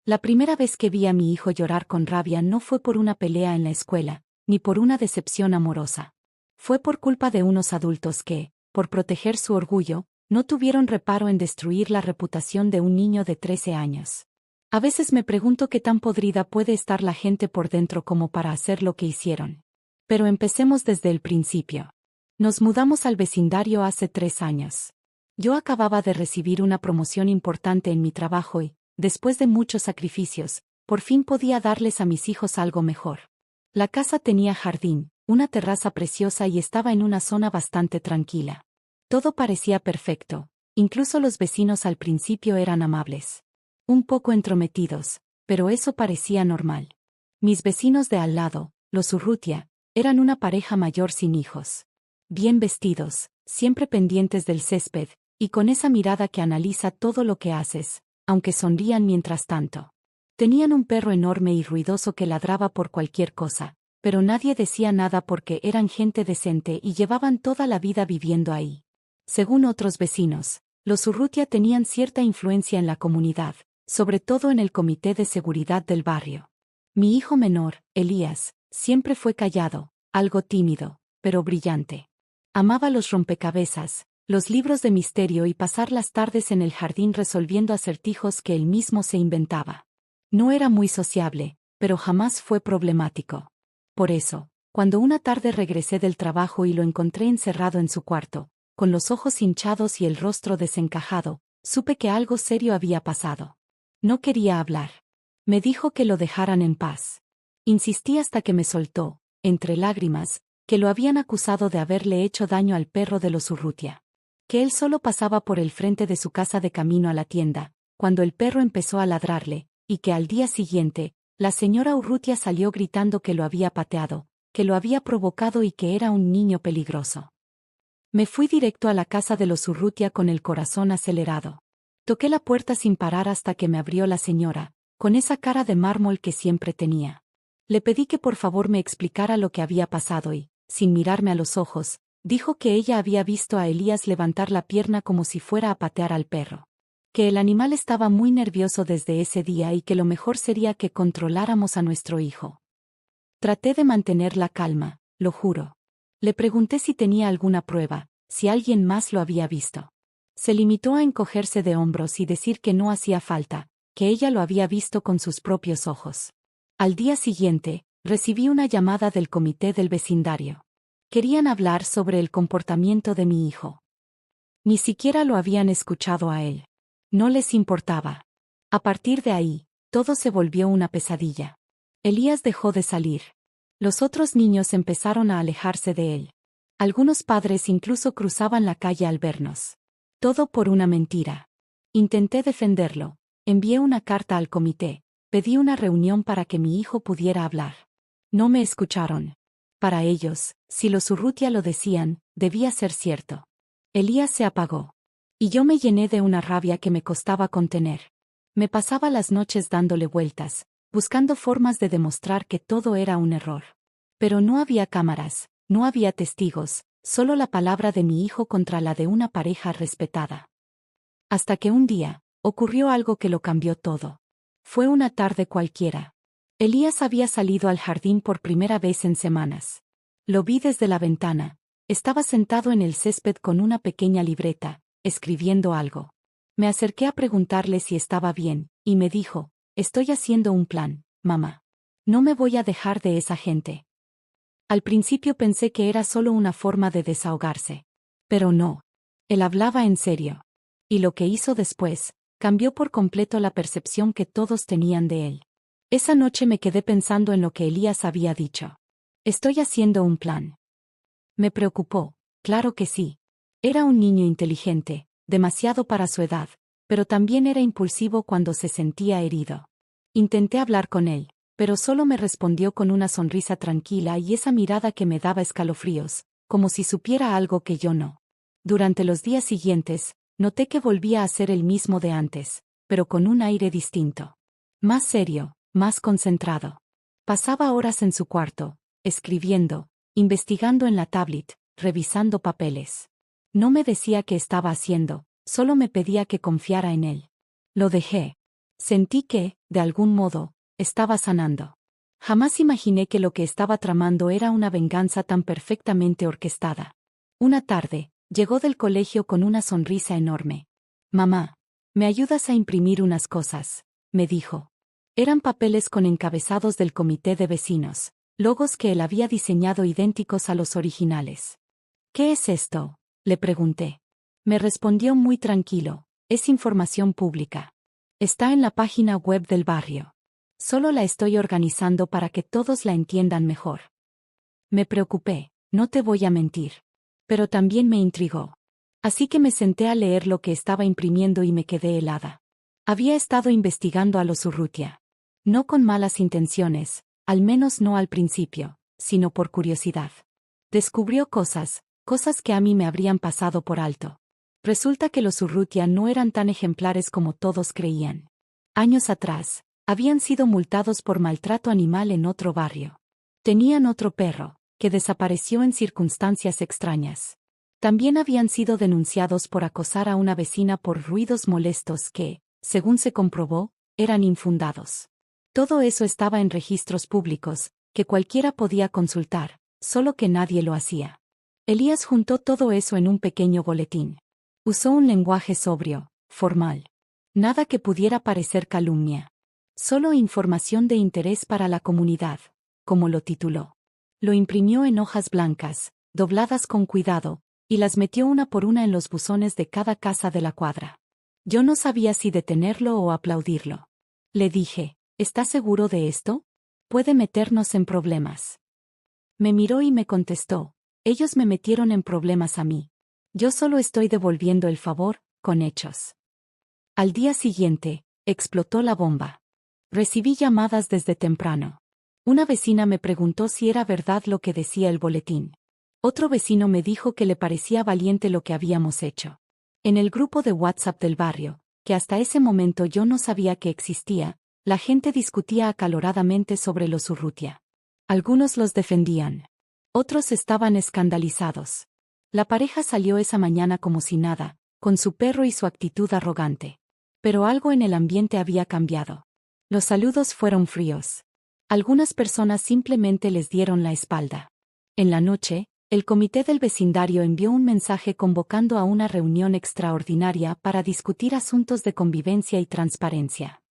La primera vez que vi a mi hijo llorar con rabia no fue por una pelea en la escuela, ni por una decepción amorosa. Fue por culpa de unos adultos que, por proteger su orgullo, no tuvieron reparo en destruir la reputación de un niño de 13 años. A veces me pregunto qué tan podrida puede estar la gente por dentro como para hacer lo que hicieron. Pero empecemos desde el principio. Nos mudamos al vecindario hace 3 años. Yo acababa de recibir una promoción importante en mi trabajo y, después de muchos sacrificios, por fin podía darles a mis hijos algo mejor. La casa tenía jardín, una terraza preciosa y estaba en una zona bastante tranquila. Todo parecía perfecto, incluso los vecinos al principio eran amables. Un poco entrometidos, pero eso parecía normal. Mis vecinos de al lado, los Urrutia, eran una pareja mayor sin hijos. Bien vestidos, siempre pendientes del césped, y con esa mirada que analiza todo lo que haces, aunque sonrían mientras tanto. Tenían un perro enorme y ruidoso que ladraba por cualquier cosa, pero nadie decía nada porque eran gente decente y llevaban toda la vida viviendo ahí. Según otros vecinos, los Urrutia tenían cierta influencia en la comunidad, sobre todo en el comité de seguridad del barrio. Mi hijo menor, Elías, siempre fue callado, algo tímido, pero brillante. Amaba los rompecabezas, los libros de misterio y pasar las tardes en el jardín resolviendo acertijos que él mismo se inventaba. No era muy sociable, pero jamás fue problemático. Por eso, cuando una tarde regresé del trabajo y lo encontré encerrado en su cuarto, con los ojos hinchados y el rostro desencajado, supe que algo serio había pasado. No quería hablar. Me dijo que lo dejaran en paz. Insistí hasta que me soltó, entre lágrimas, que lo habían acusado de haberle hecho daño al perro de los Urrutia. Que él solo pasaba por el frente de su casa de camino a la tienda, cuando el perro empezó a ladrarle, y que al día siguiente, la señora Urrutia salió gritando que lo había pateado, que lo había provocado y que era un niño peligroso. Me fui directo a la casa de los Urrutia con el corazón acelerado. Toqué la puerta sin parar hasta que me abrió la señora, con esa cara de mármol que siempre tenía. Le pedí que por favor me explicara lo que había pasado y, sin mirarme a los ojos, dijo que ella había visto a Elías levantar la pierna como si fuera a patear al perro. Que el animal estaba muy nervioso desde ese día y que lo mejor sería que controláramos a nuestro hijo. Traté de mantener la calma, lo juro. Le pregunté si tenía alguna prueba, si alguien más lo había visto. Se limitó a encogerse de hombros y decir que no hacía falta, que ella lo había visto con sus propios ojos. Al día siguiente, recibí una llamada del comité del vecindario. Querían hablar sobre el comportamiento de mi hijo. Ni siquiera lo habían escuchado a él. No les importaba. A partir de ahí, todo se volvió una pesadilla. Elías dejó de salir. Los otros niños empezaron a alejarse de él. Algunos padres incluso cruzaban la calle al vernos. Todo por una mentira. Intenté defenderlo. Envié una carta al comité. Pedí una reunión para que mi hijo pudiera hablar. No me escucharon. Para ellos, si los Urrutia lo decían, debía ser cierto. Elías se apagó. Y yo me llené de una rabia que me costaba contener. Me pasaba las noches dándole vueltas, buscando formas de demostrar que todo era un error. Pero no había cámaras, no había testigos, solo la palabra de mi hijo contra la de una pareja respetada. Hasta que un día, ocurrió algo que lo cambió todo. Fue una tarde cualquiera. Elías había salido al jardín por primera vez en semanas. Lo vi desde la ventana. Estaba sentado en el césped con una pequeña libreta, escribiendo algo. Me acerqué a preguntarle si estaba bien, y me dijo, estoy haciendo un plan, mamá. No me voy a dejar de esa gente. Al principio pensé que era solo una forma de desahogarse. Pero no. Él hablaba en serio. Y lo que hizo después, cambió por completo la percepción que todos tenían de él. Esa noche me quedé pensando en lo que Elías había dicho. Estoy haciendo un plan. Me preocupó, claro que sí. Era un niño inteligente, demasiado para su edad, pero también era impulsivo cuando se sentía herido. Intenté hablar con él, pero solo me respondió con una sonrisa tranquila y esa mirada que me daba escalofríos, como si supiera algo que yo no. Durante los días siguientes, noté que volvía a ser el mismo de antes, pero con un aire distinto. Más serio, más concentrado. Pasaba horas en su cuarto, escribiendo, investigando en la tablet, revisando papeles. No me decía qué estaba haciendo, solo me pedía que confiara en él. Lo dejé. Sentí que, de algún modo, estaba sanando. Jamás imaginé que lo que estaba tramando era una venganza tan perfectamente orquestada. Una tarde, llegó del colegio con una sonrisa enorme. «Mamá, ¿me ayudas a imprimir unas cosas?», me dijo. Eran papeles con encabezados del comité de vecinos, logos que él había diseñado idénticos a los originales. «¿Qué es esto?», le pregunté. Me respondió muy tranquilo: «Es información pública. Está en la página web del barrio. Solo la estoy organizando para que todos la entiendan mejor». Me preocupé, no te voy a mentir. Pero también me intrigó. Así que me senté a leer lo que estaba imprimiendo y me quedé helada. Había estado investigando a los Urrutia. No con malas intenciones, al menos no al principio, sino por curiosidad. Descubrió cosas que a mí me habrían pasado por alto. Resulta que los Urrutia no eran tan ejemplares como todos creían. Años atrás, habían sido multados por maltrato animal en otro barrio. Tenían otro perro, que desapareció en circunstancias extrañas. También habían sido denunciados por acosar a una vecina por ruidos molestos que, según se comprobó, eran infundados. Todo eso estaba en registros públicos, que cualquiera podía consultar, solo que nadie lo hacía. Elías juntó todo eso en un pequeño boletín. Usó un lenguaje sobrio, formal. Nada que pudiera parecer calumnia. Solo información de interés para la comunidad, como lo tituló. Lo imprimió en hojas blancas, dobladas con cuidado, y las metió una por una en los buzones de cada casa de la cuadra. Yo no sabía si detenerlo o aplaudirlo. Le dije: «¿Estás seguro de esto? Puede meternos en problemas». Me miró y me contestó: «Ellos me metieron en problemas a mí. Yo solo estoy devolviendo el favor, con hechos». Al día siguiente, explotó la bomba. Recibí llamadas desde temprano. Una vecina me preguntó si era verdad lo que decía el boletín. Otro vecino me dijo que le parecía valiente lo que habíamos hecho. En el grupo de WhatsApp del barrio, que hasta ese momento yo no sabía que existía, la gente discutía acaloradamente sobre los Urrutia. Algunos los defendían. Otros estaban escandalizados. La pareja salió esa mañana como si nada, con su perro y su actitud arrogante. Pero algo en el ambiente había cambiado. Los saludos fueron fríos. Algunas personas simplemente les dieron la espalda. En la noche, el comité del vecindario envió un mensaje convocando a una reunión extraordinaria para discutir asuntos de convivencia y transparencia.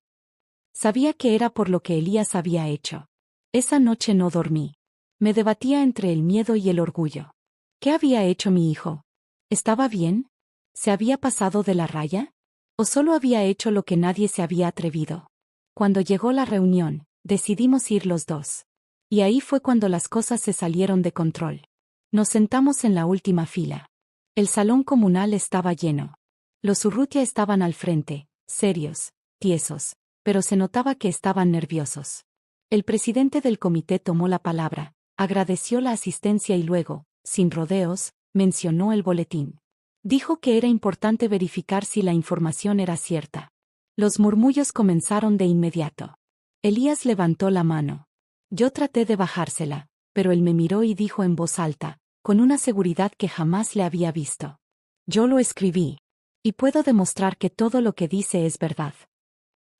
Sabía que era por lo que Elías había hecho. Esa noche no dormí. Me debatía entre el miedo y el orgullo. ¿Qué había hecho mi hijo? ¿Estaba bien? ¿Se había pasado de la raya? ¿O solo había hecho lo que nadie se había atrevido? Cuando llegó la reunión, decidimos ir los dos. Y ahí fue cuando las cosas se salieron de control. Nos sentamos en la última fila. El salón comunal estaba lleno. Los Urrutia estaban al frente, serios, tiesos, pero se notaba que estaban nerviosos. El presidente del comité tomó la palabra, agradeció la asistencia y luego, sin rodeos, mencionó el boletín. Dijo que era importante verificar si la información era cierta. Los murmullos comenzaron de inmediato. Elías levantó la mano. Yo traté de bajársela, pero él me miró y dijo en voz alta, con una seguridad que jamás le había visto: «Yo lo escribí. Y puedo demostrar que todo lo que dice es verdad».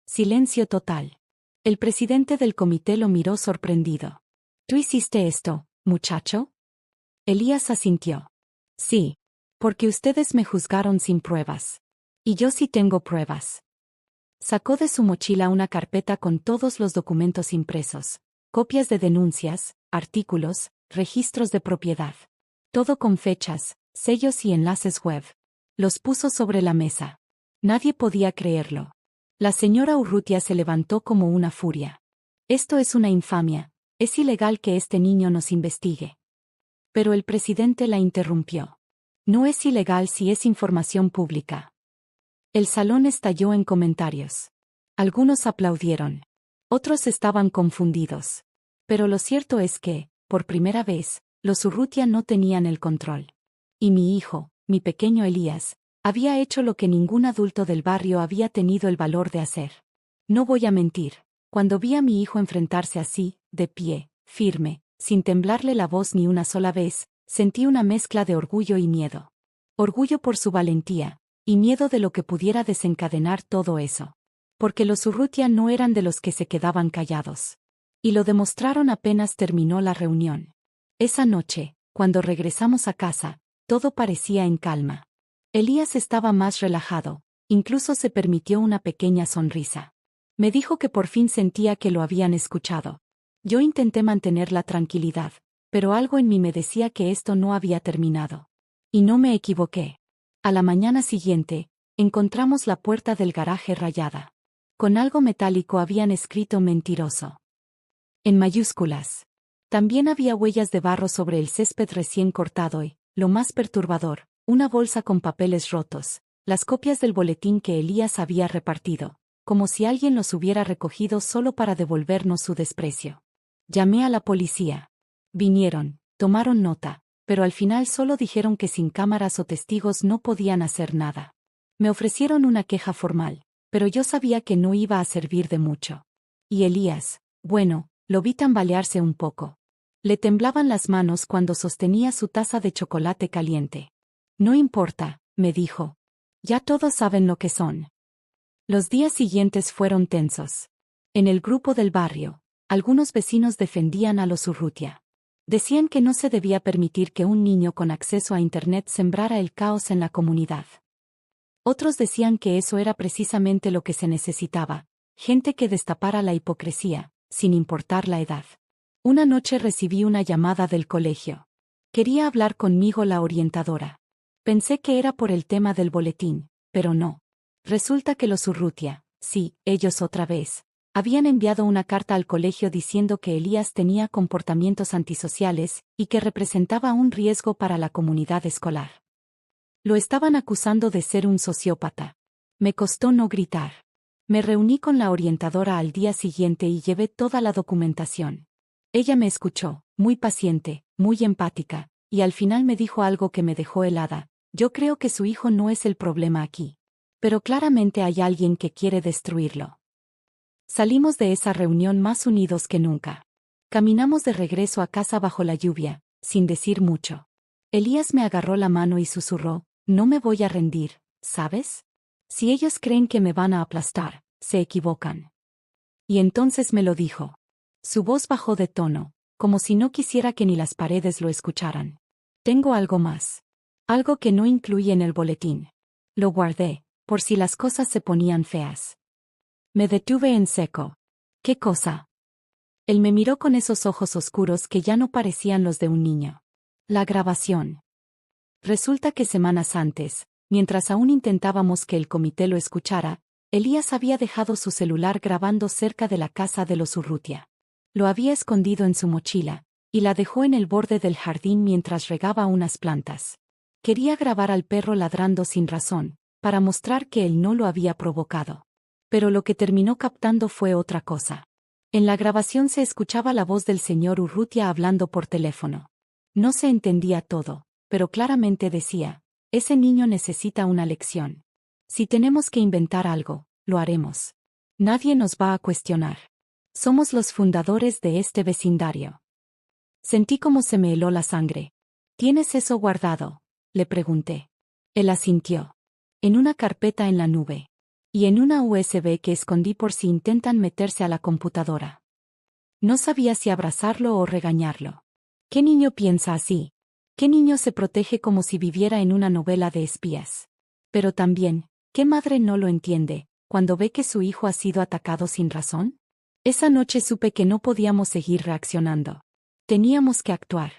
Silencio total. El presidente del comité lo miró sorprendido. «¿Tú hiciste esto, muchacho?». Elías asintió. «Sí. Porque ustedes me juzgaron sin pruebas. Y yo sí tengo pruebas». Sacó de su mochila una carpeta con todos los documentos impresos, copias de denuncias, artículos, registros de propiedad. Todo con fechas, sellos y enlaces web. Los puso sobre la mesa. Nadie podía creerlo. La señora Urrutia se levantó como una furia. «Esto es una infamia. Es ilegal que este niño nos investigue». Pero el presidente la interrumpió. «No es ilegal si es información pública». El salón estalló en comentarios. Algunos aplaudieron. Otros estaban confundidos. Pero lo cierto es que, por primera vez, los Urrutia no tenían el control. Y mi hijo, mi pequeño Elías, había hecho lo que ningún adulto del barrio había tenido el valor de hacer. No voy a mentir. Cuando vi a mi hijo enfrentarse así, de pie, firme, sin temblarle la voz ni una sola vez, sentí una mezcla de orgullo y miedo. Orgullo por su valentía, y miedo de lo que pudiera desencadenar todo eso. Porque los Urrutia no eran de los que se quedaban callados. Y lo demostraron apenas terminó la reunión. Esa noche, cuando regresamos a casa, todo parecía en calma. Elías estaba más relajado, incluso se permitió una pequeña sonrisa. Me dijo que por fin sentía que lo habían escuchado. Yo intenté mantener la tranquilidad, pero algo en mí me decía que esto no había terminado. Y no me equivoqué. A la mañana siguiente, encontramos la puerta del garaje rayada. Con algo metálico habían escrito mentiroso. En mayúsculas. También había huellas de barro sobre el césped recién cortado y, lo más perturbador, una bolsa con papeles rotos, las copias del boletín que Elías había repartido, como si alguien los hubiera recogido solo para devolvernos su desprecio. Llamé a la policía. Vinieron, tomaron nota, pero al final solo dijeron que sin cámaras o testigos no podían hacer nada. Me ofrecieron una queja formal, pero yo sabía que no iba a servir de mucho. Y Elías, bueno, lo vi tambalearse un poco. Le temblaban las manos cuando sostenía su taza de chocolate caliente. No importa, me dijo. Ya todos saben lo que son. Los días siguientes fueron tensos. En el grupo del barrio, algunos vecinos defendían a los Urrutia. Decían que no se debía permitir que un niño con acceso a Internet sembrara el caos en la comunidad. Otros decían que eso era precisamente lo que se necesitaba, gente que destapara la hipocresía, sin importar la edad. Una noche recibí una llamada del colegio. Quería hablar conmigo la orientadora. Pensé que era por el tema del boletín, pero no. Resulta que los Urrutia, sí, ellos otra vez, habían enviado una carta al colegio diciendo que Elías tenía comportamientos antisociales y que representaba un riesgo para la comunidad escolar. Lo estaban acusando de ser un sociópata. Me costó no gritar. Me reuní con la orientadora al día siguiente y llevé toda la documentación. Ella me escuchó, muy paciente, muy empática, y al final me dijo algo que me dejó helada. Yo creo que su hijo no es el problema aquí. Pero claramente hay alguien que quiere destruirlo. Salimos de esa reunión más unidos que nunca. Caminamos de regreso a casa bajo la lluvia, sin decir mucho. Elías me agarró la mano y susurró, no me voy a rendir, ¿sabes? Si ellos creen que me van a aplastar, se equivocan. Y entonces me lo dijo. Su voz bajó de tono, como si no quisiera que ni las paredes lo escucharan. Tengo algo más. Algo que no incluí en el boletín. Lo guardé, por si las cosas se ponían feas. Me detuve en seco. ¿Qué cosa? Él me miró con esos ojos oscuros que ya no parecían los de un niño. La grabación. Resulta que semanas antes, mientras aún intentábamos que el comité lo escuchara, Elías había dejado su celular grabando cerca de la casa de los Urrutia. Lo había escondido en su mochila, y la dejó en el borde del jardín mientras regaba unas plantas. Quería grabar al perro ladrando sin razón, para mostrar que él no lo había provocado. Pero lo que terminó captando fue otra cosa. En la grabación se escuchaba la voz del señor Urrutia hablando por teléfono. No se entendía todo, pero claramente decía, ese niño necesita una lección. Si tenemos que inventar algo, lo haremos. Nadie nos va a cuestionar. Somos los fundadores de este vecindario. Sentí como se me heló la sangre. ¿Tienes eso guardado?, le pregunté. Él asintió. En una carpeta en la nube. Y en una USB que escondí por si intentan meterse a la computadora. No sabía si abrazarlo o regañarlo. ¿Qué niño piensa así? ¿Qué niño se protege como si viviera en una novela de espías? Pero también, ¿qué madre no lo entiende, cuando ve que su hijo ha sido atacado sin razón? Esa noche supe que no podíamos seguir reaccionando. Teníamos que actuar.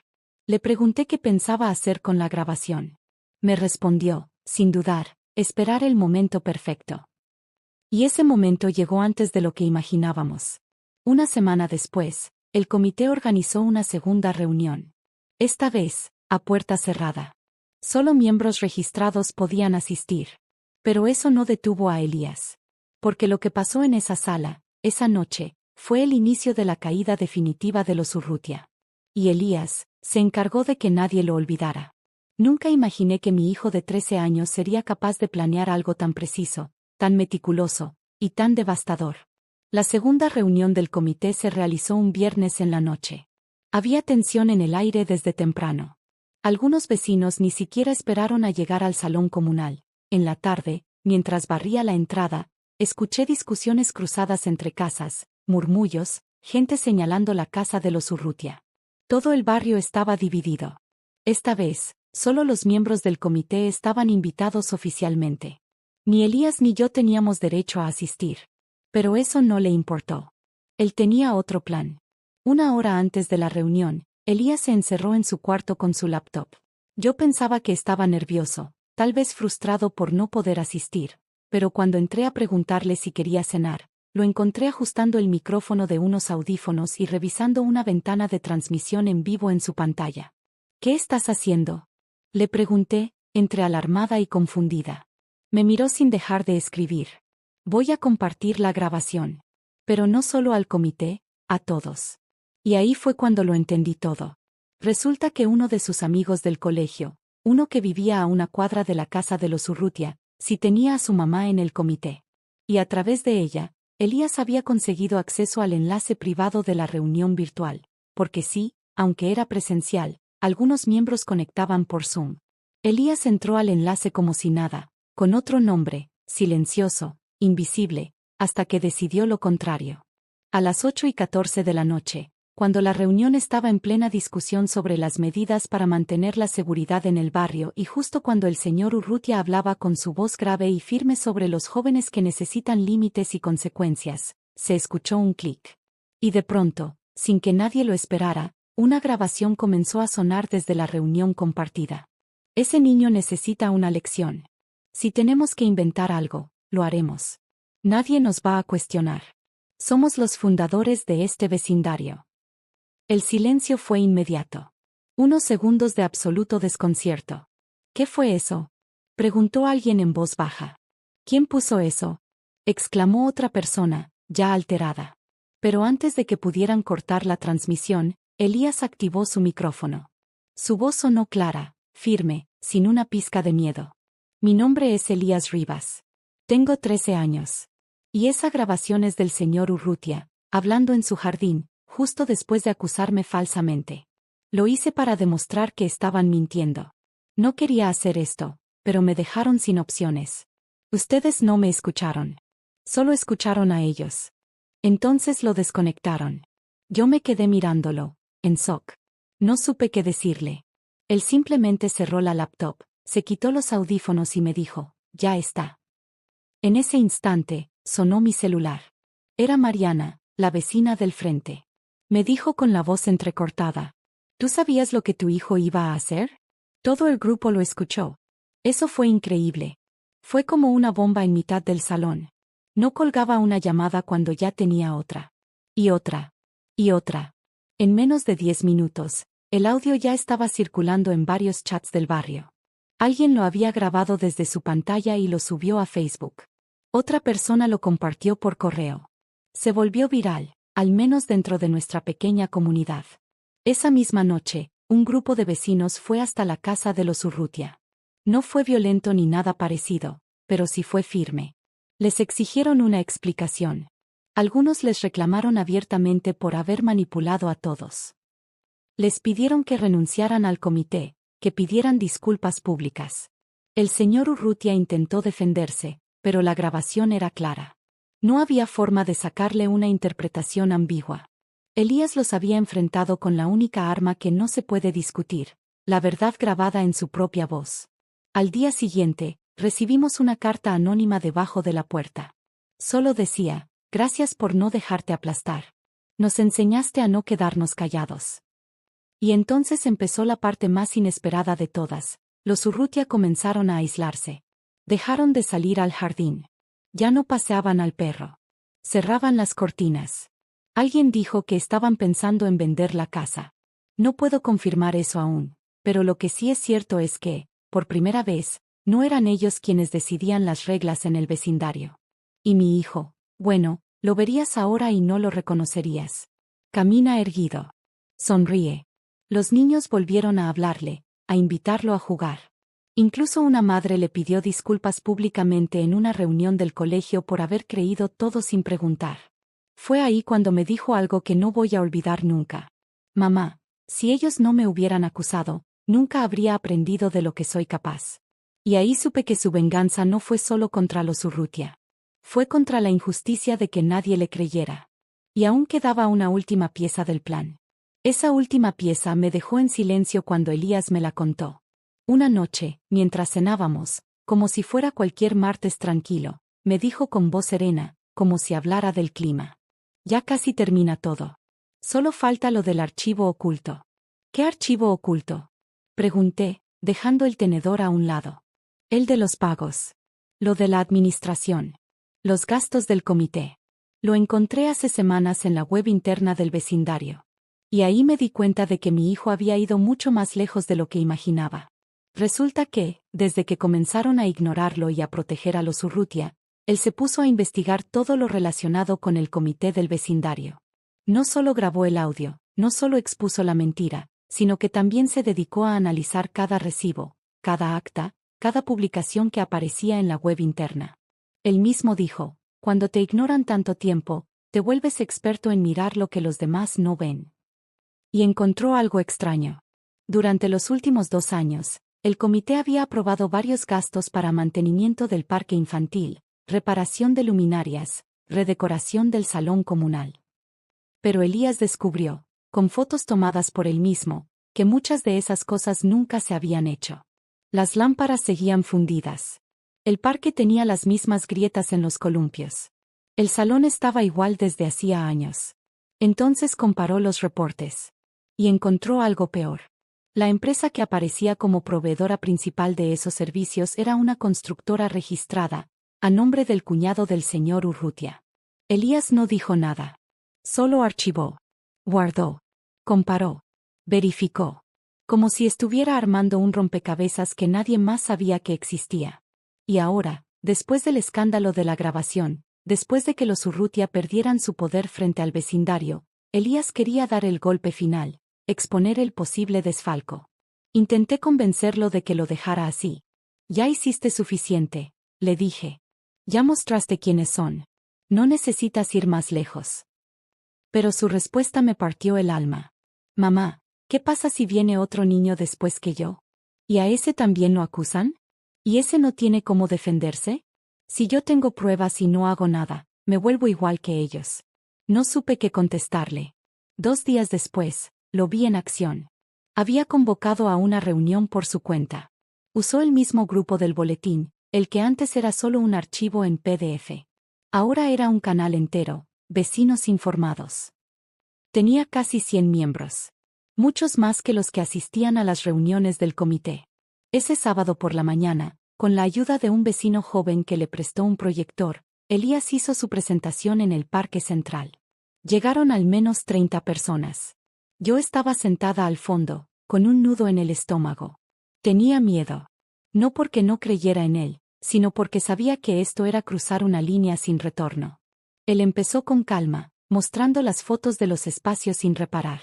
Le pregunté qué pensaba hacer con la grabación. Me respondió, sin dudar, esperar el momento perfecto. Y ese momento llegó antes de lo que imaginábamos. Una semana después, el comité organizó una segunda reunión. Esta vez, a puerta cerrada. Solo miembros registrados podían asistir. Pero eso no detuvo a Elías. Porque lo que pasó en esa sala, esa noche, fue el inicio de la caída definitiva de los Urrutia. Y Elías se encargó de que nadie lo olvidara. Nunca imaginé que mi hijo de 13 años sería capaz de planear algo tan preciso, tan meticuloso, y tan devastador. La segunda reunión del comité se realizó un viernes en la noche. Había tensión en el aire desde temprano. Algunos vecinos ni siquiera esperaron a llegar al salón comunal. En la tarde, mientras barría la entrada, Escuché discusiones cruzadas entre casas, murmullos, gente señalando la casa de los Urrutia. Todo el barrio estaba dividido. Esta vez, solo los miembros del comité estaban invitados oficialmente. Ni Elías ni yo teníamos derecho a asistir. Pero eso no le importó. Él tenía otro plan. Una hora antes de la reunión, Elías se encerró en su cuarto con su laptop. Yo pensaba que estaba nervioso, tal vez frustrado por no poder asistir, pero cuando entré a preguntarle si quería cenar, lo encontré ajustando el micrófono de unos audífonos y revisando una ventana de transmisión en vivo en su pantalla. ¿Qué estás haciendo?, le pregunté, entre alarmada y confundida. Me miró sin dejar de escribir. Voy a compartir la grabación. Pero no solo al comité, a todos. Y ahí fue cuando lo entendí todo. Resulta que uno de sus amigos del colegio, uno que vivía a una cuadra de la casa de los Urrutia, sí tenía a su mamá en el comité. Y a través de ella, Elías había conseguido acceso al enlace privado de la reunión virtual, porque sí, aunque era presencial, algunos miembros conectaban por Zoom. Elías entró al enlace como si nada, con otro nombre, silencioso, invisible, hasta que decidió lo contrario. A las 8:14 de la noche, cuando la reunión estaba en plena discusión sobre las medidas para mantener la seguridad en el barrio y justo cuando el señor Urrutia hablaba con su voz grave y firme sobre los jóvenes que necesitan límites y consecuencias, se escuchó un clic. Y de pronto, sin que nadie lo esperara, una grabación comenzó a sonar desde la reunión compartida. Ese niño necesita una lección. Si tenemos que inventar algo, lo haremos. Nadie nos va a cuestionar. Somos los fundadores de este vecindario. El silencio fue inmediato. Unos segundos de absoluto desconcierto. ¿Qué fue eso?, preguntó alguien en voz baja. ¿Quién puso eso?, exclamó otra persona, ya alterada. Pero antes de que pudieran cortar la transmisión, Elías activó su micrófono. Su voz sonó clara, firme, sin una pizca de miedo. Mi nombre es Elías Rivas. Tengo 13 años. Y esa grabación es del señor Urrutia, hablando en su jardín, justo después de acusarme falsamente. Lo hice para demostrar que estaban mintiendo. No quería hacer esto, pero me dejaron sin opciones. Ustedes no me escucharon. Solo escucharon a ellos. Entonces lo desconectaron. Yo me quedé mirándolo, en shock. No supe qué decirle. Él simplemente cerró la laptop, se quitó los audífonos y me dijo, ya está. En ese instante, sonó mi celular. Era Mariana, la vecina del frente. Me dijo con la voz entrecortada. ¿Tú sabías lo que tu hijo iba a hacer? Todo el grupo lo escuchó. Eso fue increíble. Fue como una bomba en mitad del salón. No colgaba una llamada cuando ya tenía otra. Y otra. Y otra. En menos de 10 minutos, el audio ya estaba circulando en varios chats del barrio. Alguien lo había grabado desde su pantalla y lo subió a Facebook. Otra persona lo compartió por correo. Se volvió viral, al menos dentro de nuestra pequeña comunidad. Esa misma noche, un grupo de vecinos fue hasta la casa de los Urrutia. No fue violento ni nada parecido, pero sí fue firme. Les exigieron una explicación. Algunos les reclamaron abiertamente por haber manipulado a todos. Les pidieron que renunciaran al comité, que pidieran disculpas públicas. El señor Urrutia intentó defenderse, pero la grabación era clara. No había forma de sacarle una interpretación ambigua. Elías los había enfrentado con la única arma que no se puede discutir, la verdad grabada en su propia voz. Al día siguiente, recibimos una carta anónima debajo de la puerta. Solo decía, gracias por no dejarte aplastar. Nos enseñaste a no quedarnos callados. Y entonces empezó la parte más inesperada de todas. Los Urrutia comenzaron a aislarse. Dejaron de salir al jardín. Ya no paseaban al perro. Cerraban las cortinas. Alguien dijo que estaban pensando en vender la casa. No puedo confirmar eso aún, pero lo que sí es cierto es que, por primera vez, no eran ellos quienes decidían las reglas en el vecindario. Y mi hijo, bueno, lo verías ahora y no lo reconocerías. Camina erguido. Sonríe. Los niños volvieron a hablarle, a invitarlo a jugar. Incluso una madre le pidió disculpas públicamente en una reunión del colegio por haber creído todo sin preguntar. Fue ahí cuando me dijo algo que no voy a olvidar nunca. Mamá, si ellos no me hubieran acusado, nunca habría aprendido de lo que soy capaz. Y ahí supe que su venganza no fue solo contra los Urrutia. Fue contra la injusticia de que nadie le creyera. Y aún quedaba una última pieza del plan. Esa última pieza me dejó en silencio cuando Elías me la contó. Una noche, mientras cenábamos, como si fuera cualquier martes tranquilo, me dijo con voz serena, como si hablara del clima. Ya casi termina todo. Solo falta lo del archivo oculto. ¿Qué archivo oculto? Pregunté, dejando el tenedor a un lado. El de los pagos. Lo de la administración. Los gastos del comité. Lo encontré hace semanas en la web interna del vecindario. Y ahí me di cuenta de que mi hijo había ido mucho más lejos de lo que imaginaba. Resulta que, desde que comenzaron a ignorarlo y a proteger a los Urrutia, él se puso a investigar todo lo relacionado con el comité del vecindario. No solo grabó el audio, no solo expuso la mentira, sino que también se dedicó a analizar cada recibo, cada acta, cada publicación que aparecía en la web interna. Él mismo dijo, cuando te ignoran tanto tiempo, te vuelves experto en mirar lo que los demás no ven. Y encontró algo extraño. Durante los últimos 2 años, el comité había aprobado varios gastos para mantenimiento del parque infantil, reparación de luminarias, redecoración del salón comunal. Pero Elías descubrió, con fotos tomadas por él mismo, que muchas de esas cosas nunca se habían hecho. Las lámparas seguían fundidas. El parque tenía las mismas grietas en los columpios. El salón estaba igual desde hacía años. Entonces comparó los reportes. Y encontró algo peor. La empresa que aparecía como proveedora principal de esos servicios era una constructora registrada, a nombre del cuñado del señor Urrutia. Elías no dijo nada. Solo archivó. Guardó. Comparó. Verificó. Como si estuviera armando un rompecabezas que nadie más sabía que existía. Y ahora, después del escándalo de la grabación, después de que los Urrutia perdieran su poder frente al vecindario, Elías quería dar el golpe final, exponer el posible desfalco. Intenté convencerlo de que lo dejara así. Ya hiciste suficiente, le dije. Ya mostraste quiénes son. No necesitas ir más lejos. Pero su respuesta me partió el alma. Mamá, ¿qué pasa si viene otro niño después que yo? ¿Y a ese también lo acusan? ¿Y ese no tiene cómo defenderse? Si yo tengo pruebas y no hago nada, me vuelvo igual que ellos. No supe qué contestarle. 2 días después, lo vi en acción. Había convocado a una reunión por su cuenta. Usó el mismo grupo del boletín, el que antes era solo un archivo en PDF. Ahora era un canal entero, vecinos informados. Tenía casi 100 miembros. Muchos más que los que asistían a las reuniones del comité. Ese sábado por la mañana, con la ayuda de un vecino joven que le prestó un proyector, Elías hizo su presentación en el Parque Central. Llegaron al menos 30 personas. Yo estaba sentada al fondo, con un nudo en el estómago. Tenía miedo. No porque no creyera en él, sino porque sabía que esto era cruzar una línea sin retorno. Él empezó con calma, mostrando las fotos de los espacios sin reparar.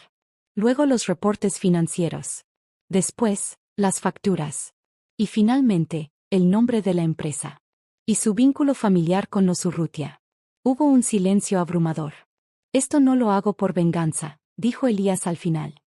Luego los reportes financieros. Después, las facturas. Y finalmente, el nombre de la empresa. Y su vínculo familiar con los Urrutia. Hubo un silencio abrumador. Esto no lo hago por venganza, dijo Elías al final.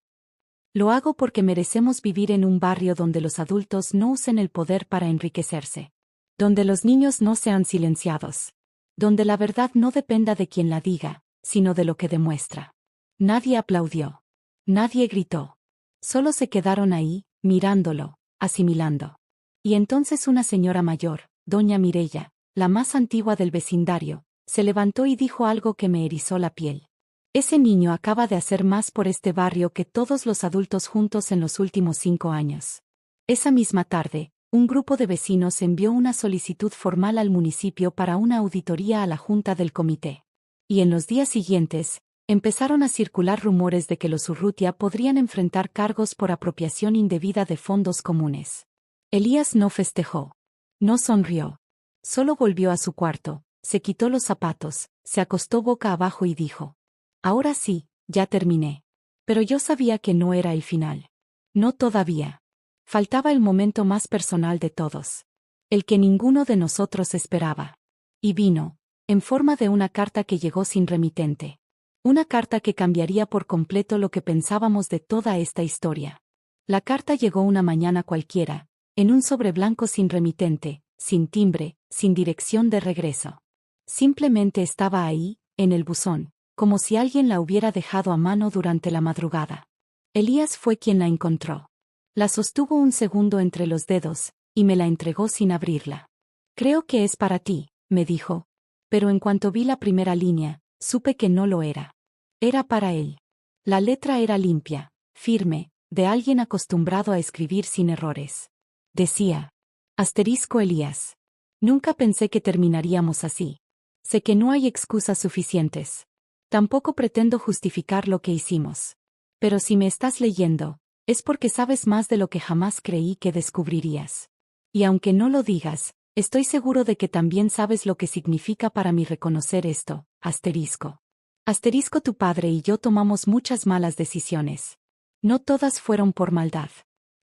Lo hago porque merecemos vivir en un barrio donde los adultos no usen el poder para enriquecerse. Donde los niños no sean silenciados. Donde la verdad no dependa de quien la diga, sino de lo que demuestra. Nadie aplaudió. Nadie gritó. Solo se quedaron ahí, mirándolo, asimilando. Y entonces una señora mayor, doña Mirella, la más antigua del vecindario, se levantó y dijo algo que me erizó la piel. Ese niño acaba de hacer más por este barrio que todos los adultos juntos en los últimos 5 años. Esa misma tarde, un grupo de vecinos envió una solicitud formal al municipio para una auditoría a la junta del comité. Y en los días siguientes, empezaron a circular rumores de que los Urrutia podrían enfrentar cargos por apropiación indebida de fondos comunes. Elías no festejó. No sonrió. Solo volvió a su cuarto, se quitó los zapatos, se acostó boca abajo y dijo: Ahora sí, ya terminé. Pero yo sabía que no era el final. No todavía. Faltaba el momento más personal de todos. El que ninguno de nosotros esperaba. Y vino, en forma de una carta que llegó sin remitente. Una carta que cambiaría por completo lo que pensábamos de toda esta historia. La carta llegó una mañana cualquiera, en un sobre blanco sin remitente, sin timbre, sin dirección de regreso. Simplemente estaba ahí, en el buzón, como si alguien la hubiera dejado a mano durante la madrugada. Elías fue quien la encontró. La sostuvo un segundo entre los dedos, y me la entregó sin abrirla. Creo que es para ti, me dijo. Pero en cuanto vi la primera línea, supe que no lo era. Era para él. La letra era limpia, firme, de alguien acostumbrado a escribir sin errores. Decía: asterisco Elías. Nunca pensé que terminaríamos así. Sé que no hay excusas suficientes. Tampoco pretendo justificar lo que hicimos. Pero si me estás leyendo, es porque sabes más de lo que jamás creí que descubrirías. Y aunque no lo digas, estoy seguro de que también sabes lo que significa para mí reconocer esto, asterisco. Asterisco, tu padre y yo tomamos muchas malas decisiones. No todas fueron por maldad.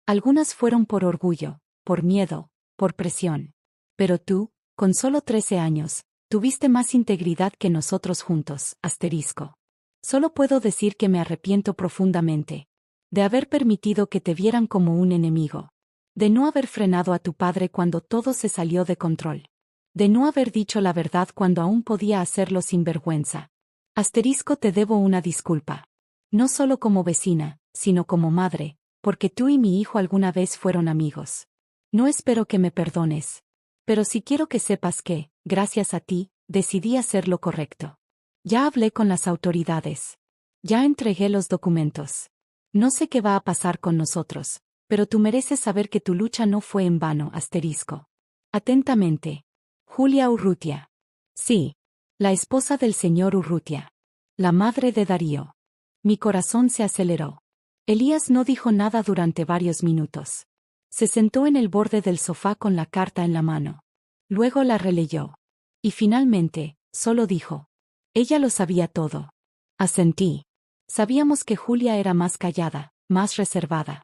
Algunas fueron por orgullo, por miedo, por presión. Pero tú, con solo 13 años, tuviste más integridad que nosotros juntos, asterisco. Solo puedo decir que me arrepiento profundamente. De haber permitido que te vieran como un enemigo. De no haber frenado a tu padre cuando todo se salió de control. De no haber dicho la verdad cuando aún podía hacerlo sin vergüenza. Asterisco, te debo una disculpa. No solo como vecina, sino como madre, porque tú y mi hijo alguna vez fueron amigos. No espero que me perdones. Pero sí quiero que sepas que, gracias a ti, decidí hacer lo correcto. Ya hablé con las autoridades. Ya entregué los documentos. No sé qué va a pasar con nosotros, pero tú mereces saber que tu lucha no fue en vano, asterisco. Atentamente. Julia Urrutia. Sí. La esposa del señor Urrutia. La madre de Darío. Mi corazón se aceleró. Elías no dijo nada durante varios minutos. Se sentó en el borde del sofá con la carta en la mano. Luego la releyó. Y finalmente, solo dijo: ella lo sabía todo. Asentí. Sabíamos que Julia era más callada, más reservada.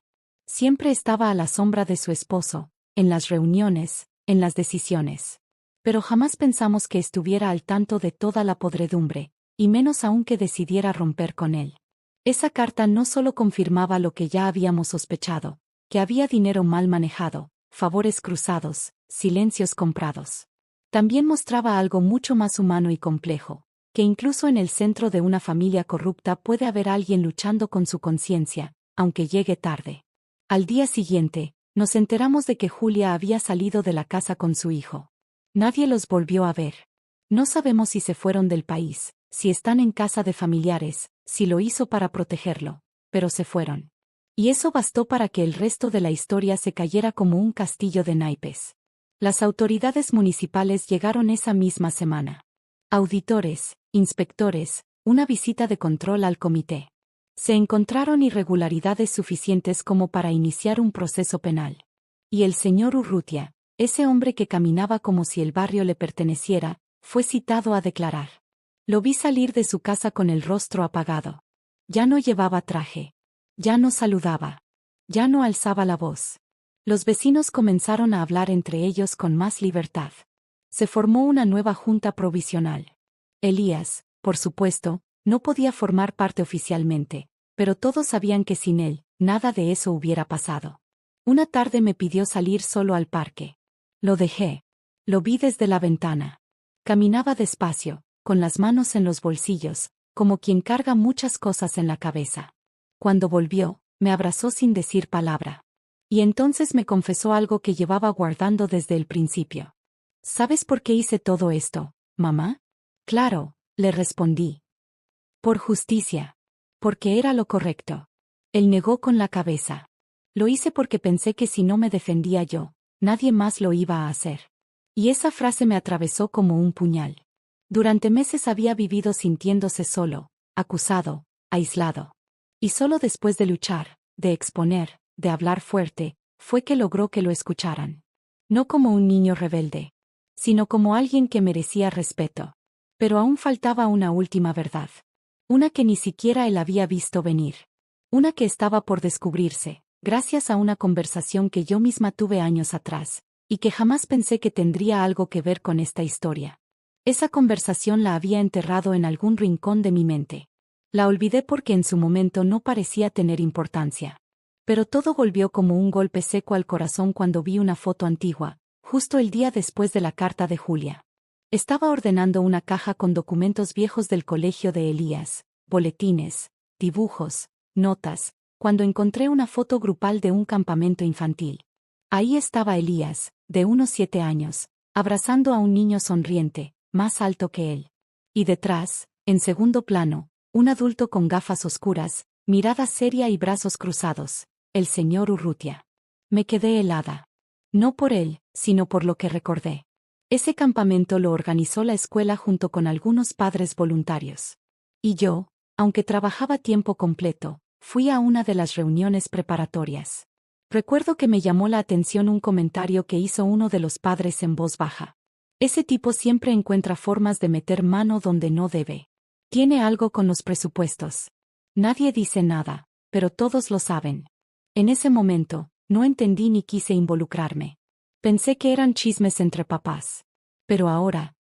Siempre estaba a la sombra de su esposo, en las reuniones, en las decisiones. Pero jamás pensamos que estuviera al tanto de toda la podredumbre, y menos aún que decidiera romper con él. Esa carta no solo confirmaba lo que ya habíamos sospechado, que había dinero mal manejado, favores cruzados, silencios comprados. También mostraba algo mucho más humano y complejo, que incluso en el centro de una familia corrupta puede haber alguien luchando con su conciencia, aunque llegue tarde. Al día siguiente, nos enteramos de que Julia había salido de la casa con su hijo. Nadie los volvió a ver. No sabemos si se fueron del país, si están en casa de familiares, si lo hizo para protegerlo, pero se fueron. Y eso bastó para que el resto de la historia se cayera como un castillo de naipes. Las autoridades municipales llegaron esa misma semana. Auditores, inspectores, una visita de control al comité. Se encontraron irregularidades suficientes como para iniciar un proceso penal. Y el señor Urrutia, ese hombre que caminaba como si el barrio le perteneciera, fue citado a declarar. Lo vi salir de su casa con el rostro apagado. Ya no llevaba traje. Ya no saludaba. Ya no alzaba la voz. Los vecinos comenzaron a hablar entre ellos con más libertad. Se formó una nueva junta provisional. Elías, por supuesto, no podía formar parte oficialmente, pero todos sabían que sin él, nada de eso hubiera pasado. Una tarde me pidió salir solo al parque. Lo dejé. Lo vi desde la ventana. Caminaba despacio, con las manos en los bolsillos, como quien carga muchas cosas en la cabeza. Cuando volvió, me abrazó sin decir palabra. Y entonces me confesó algo que llevaba guardando desde el principio. ¿Sabes por qué hice todo esto, mamá? Claro, le respondí. Por justicia. Porque era lo correcto. Él negó con la cabeza. Lo hice porque pensé que si no me defendía yo, nadie más lo iba a hacer. Y esa frase me atravesó como un puñal. Durante meses había vivido sintiéndose solo, acusado, aislado. Y solo después de luchar, de exponer, de hablar fuerte, fue que logró que lo escucharan. No como un niño rebelde, sino como alguien que merecía respeto. Pero aún faltaba una última verdad. Una que ni siquiera él había visto venir. Una que estaba por descubrirse, gracias a una conversación que yo misma tuve años atrás, y que jamás pensé que tendría algo que ver con esta historia. Esa conversación la había enterrado en algún rincón de mi mente. La olvidé porque en su momento no parecía tener importancia. Pero todo volvió como un golpe seco al corazón cuando vi una foto antigua, justo el día después de la carta de Julia. Estaba ordenando una caja con documentos viejos del colegio de Elías, boletines, dibujos, notas, cuando encontré una foto grupal de un campamento infantil. Ahí estaba Elías, de unos 7 años, abrazando a un niño sonriente, más alto que él. Y detrás, en segundo plano, un adulto con gafas oscuras, mirada seria y brazos cruzados, el señor Urrutia. Me quedé helada. No por él, sino por lo que recordé. Ese campamento lo organizó la escuela junto con algunos padres voluntarios. Y yo, aunque trabajaba tiempo completo, fui a una de las reuniones preparatorias. Recuerdo que me llamó la atención un comentario que hizo uno de los padres en voz baja. Ese tipo siempre encuentra formas de meter mano donde no debe. Tiene algo con los presupuestos. Nadie dice nada, pero todos lo saben. En ese momento, no entendí ni quise involucrarme. Pensé que eran chismes entre papás. Pero ahora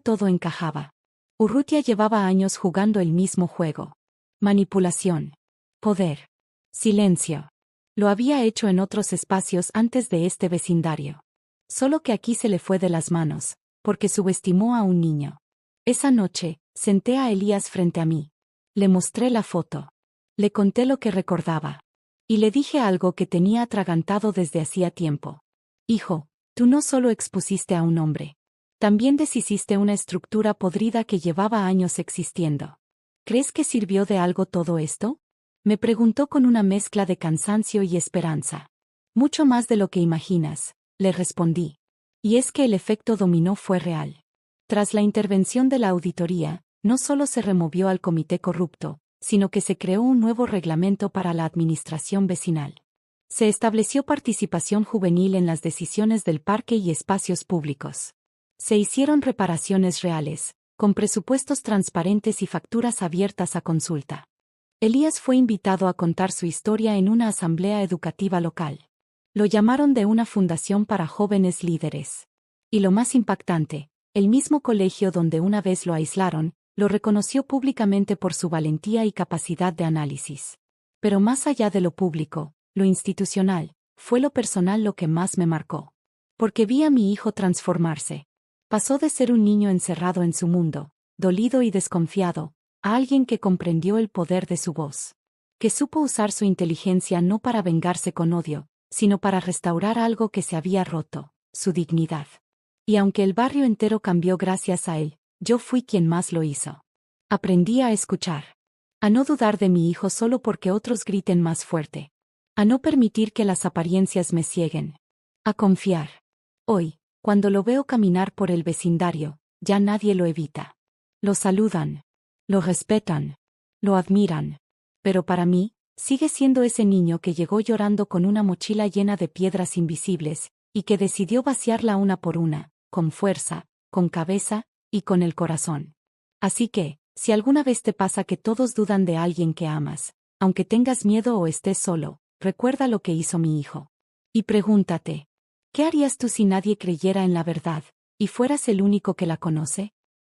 todo encajaba. Urrutia llevaba años jugando el mismo juego. Manipulación. Poder. Silencio. Lo había hecho en otros espacios antes de este vecindario. Solo que aquí se le fue de las manos, porque subestimó a un niño. Esa noche, senté a Elías frente a mí. Le mostré la foto. Le conté lo que recordaba. Y le dije algo que tenía atragantado desde hacía tiempo. Hijo, tú no solo expusiste a un hombre. También deshiciste una estructura podrida que llevaba años existiendo. ¿Crees que sirvió de algo todo esto? Me preguntó con una mezcla de cansancio y esperanza. Mucho más de lo que imaginas, le respondí. Y es que el efecto dominó fue real. Tras la intervención de la auditoría, no solo se removió al comité corrupto, sino que se creó un nuevo reglamento para la administración vecinal. Se estableció participación juvenil en las decisiones del parque y espacios públicos. Se hicieron reparaciones reales, con presupuestos transparentes y facturas abiertas a consulta. Elías fue invitado a contar su historia en una asamblea educativa local. Lo llamaron de una fundación para jóvenes líderes. Y lo más impactante, el mismo colegio donde una vez lo aislaron, lo reconoció públicamente por su valentía y capacidad de análisis. Pero más allá de lo público, lo institucional, fue lo personal lo que más me marcó. Porque vi a mi hijo transformarse. Pasó de ser un niño encerrado en su mundo, dolido y desconfiado, a alguien que comprendió el poder de su voz. Que supo usar su inteligencia no para vengarse con odio, sino para restaurar algo que se había roto, su dignidad. Y aunque el barrio entero cambió gracias a él, yo fui quien más lo hizo. Aprendí a escuchar. A no dudar de mi hijo solo porque otros griten más fuerte. A no permitir que las apariencias me cieguen. A confiar. Hoy, cuando lo veo caminar por el vecindario, ya nadie lo evita. Lo saludan. Lo respetan. Lo admiran. Pero para mí, sigue siendo ese niño que llegó llorando con una mochila llena de piedras invisibles, y que decidió vaciarla una por una, con fuerza, con cabeza, y con el corazón. Así que, si alguna vez te pasa que todos dudan de alguien que amas, aunque tengas miedo o estés solo, recuerda lo que hizo mi hijo. Y pregúntate, ¿qué harías tú si nadie creyera en la verdad, y fueras el único que la conoce?